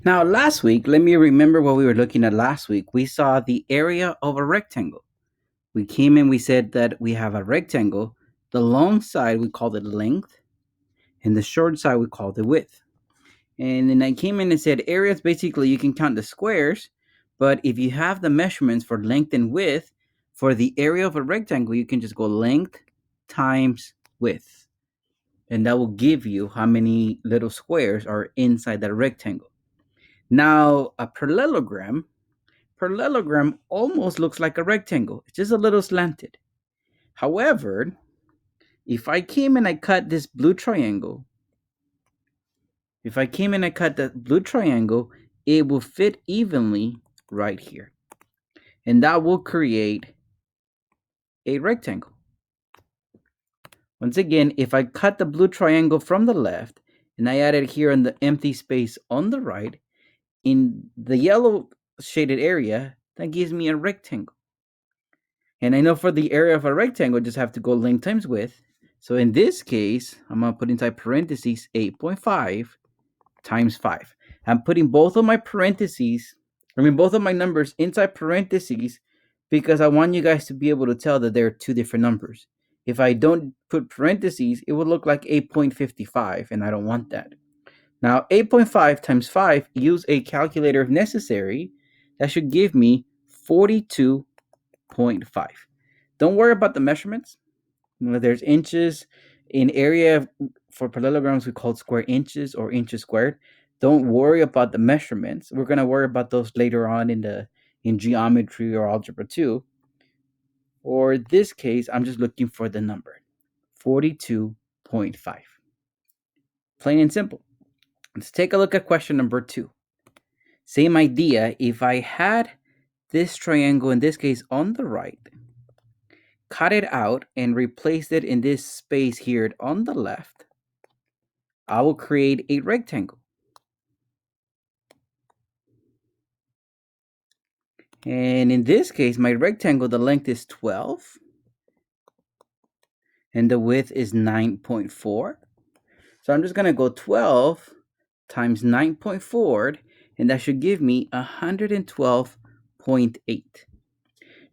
Now, last week, let me remember what we were looking at last week. We saw the area of a rectangle. We came in, we said that we have a rectangle. The long side, we called it length, and the short side, we called it width. And then I came in and said areas, basically, you can count the squares, but if you have the measurements for length and width, for the area of a rectangle, you can just go length times width. And that will give you how many little squares are inside that rectangle. Now, a parallelogram almost looks like a rectangle. It's just a little slanted. However, if I came and I cut this blue triangle, it will fit evenly right here. And that will create a rectangle. Once again, if I cut the blue triangle from the left and I add it here in the empty space on the right, in the yellow shaded area, that gives me a rectangle. And I know for the area of a rectangle, I just have to go length times width. So in this case, I'm going to put inside parentheses 8.5 times 5. I'm putting both of my numbers inside parentheses because I want you guys to be able to tell that they're two different numbers. If I don't put parentheses, it would look like 8.55, and I don't want that. Now, 8.5 times 5, use a calculator if necessary. That should give me 42.5. Don't worry about the measurements. There's inches in area for parallelograms. We call it square inches or inches squared. Don't worry about the measurements. We're going to worry about those later on in geometry or algebra 2. Or in this case, I'm just looking for the number 42.5. Plain and simple. Let's take a look at question number 2. Same idea. If I had this triangle, in this case on the right, cut it out and replaced it in this space here on the left, I will create a rectangle. And in this case, my rectangle, the length is 12 and the width is 9.4. So I'm just going to go 12 times 9.4, and that should give me 112.8.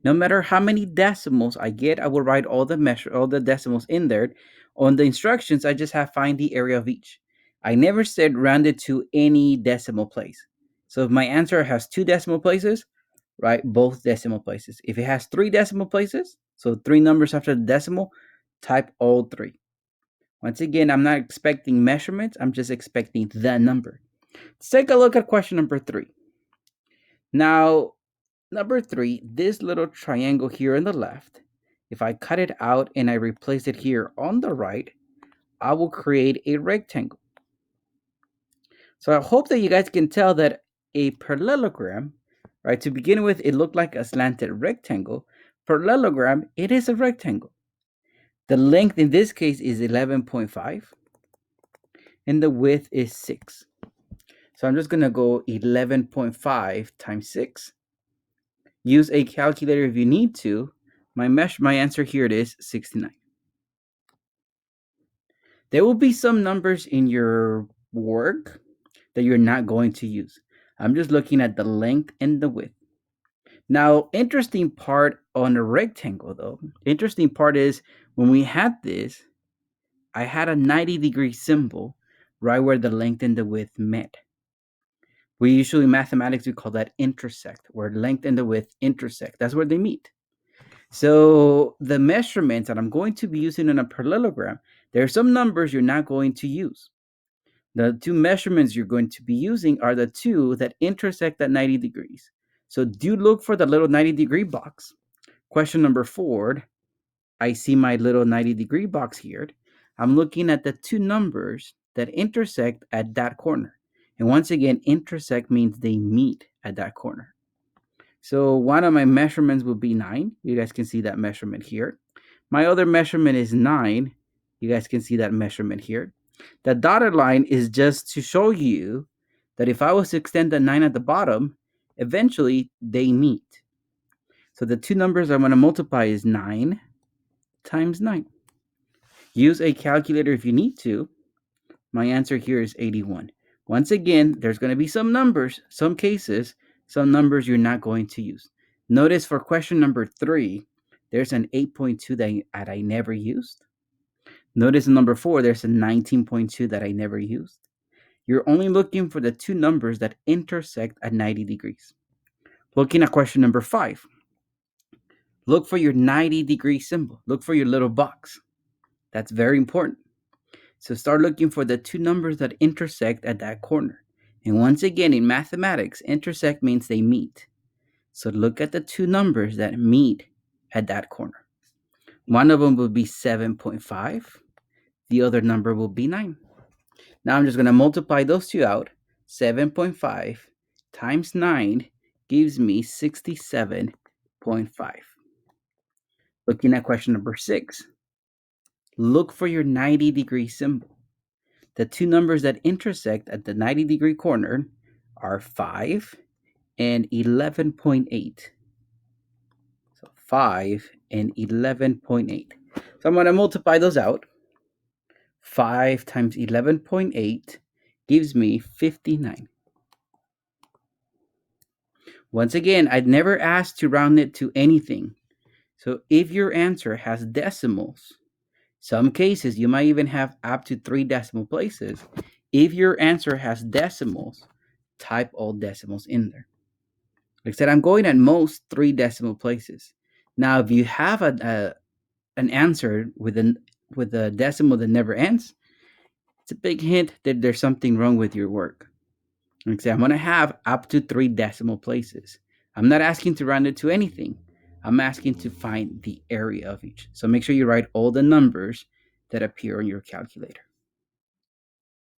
No matter how many decimals I get, I will write all the decimals in there. On the instructions, I just have find the area of each. I never said round it to any decimal place. So if my answer has 2 decimal places, write both decimal places. If it has 3 decimal places, so 3 numbers after the decimal, type all 3. Once again, I'm not expecting measurements. I'm just expecting the number. Let's take a look at question number 3. Now, number 3, this little triangle here on the left, if I cut it out and I replace it here on the right, I will create a rectangle. So I hope that you guys can tell that a parallelogram, right, to begin with, it looked like a slanted rectangle. Parallelogram, it is a rectangle. The length in this case is 11.5 and the width is 6. So I'm just going to go 11.5 times 6. Use a calculator if you need to. My answer here it is 69. There will be some numbers in your work that you're not going to use. I'm just looking at the length and the width. Now, interesting part on a rectangle though, interesting part is when we had this, I had a 90-degree symbol right where the length and the width met. We usually in mathematics, we call that intersect, where length and the width intersect. That's where they meet. So the measurements that I'm going to be using in a parallelogram, there are some numbers you're not going to use. The 2 measurements you're going to be using are the 2 that intersect at 90 degrees. So do look for the little 90-degree box. Question number 4, I see my little 90-degree box here. I'm looking at the 2 numbers that intersect at that corner. And once again, intersect means they meet at that corner. So one of my measurements will be 9. You guys can see that measurement here. My other measurement is 9. You guys can see that measurement here. The dotted line is just to show you that if I was to extend the 9 at the bottom, eventually they meet. So the 2 numbers I'm going to multiply is 9 times 9. Use a calculator if you need to. My answer here is 81. Once again, there's going to be some numbers, some cases, some numbers you're not going to use. Notice for question number 3, there's an 8.2 that I never used. Notice in number 4, there's a 19.2 that I never used. You're only looking for the two numbers that intersect at 90 degrees. Looking at question number 5, look for your 90-degree symbol. Look for your little box. That's very important. So start looking for the two numbers that intersect at that corner. And once again, in mathematics, intersect means they meet. So look at the two numbers that meet at that corner. One of them will be 7.5. The other number will be 9. Now I'm just going to multiply those two out. 7.5 times 9 gives me 67.5. Looking at question number 6, look for your 90-degree symbol. The two numbers that intersect at the 90-degree corner are 5 and 11.8. So 5 and 11.8. So I'm going to multiply those out. 5 times 11.8 gives me 59. Once again, I'd never asked to round it to anything. So if your answer has decimals, some cases you might even have up to 3 decimal places. If your answer has decimals, type all decimals in there. Like I said, I'm going at most 3 decimal places. Now, if you have an answer with a decimal that never ends, it's a big hint that there's something wrong with your work. Like I said, I'm going to have up to 3 decimal places. I'm not asking to round it to anything. I'm asking to find the area of each. So make sure you write all the numbers that appear on your calculator.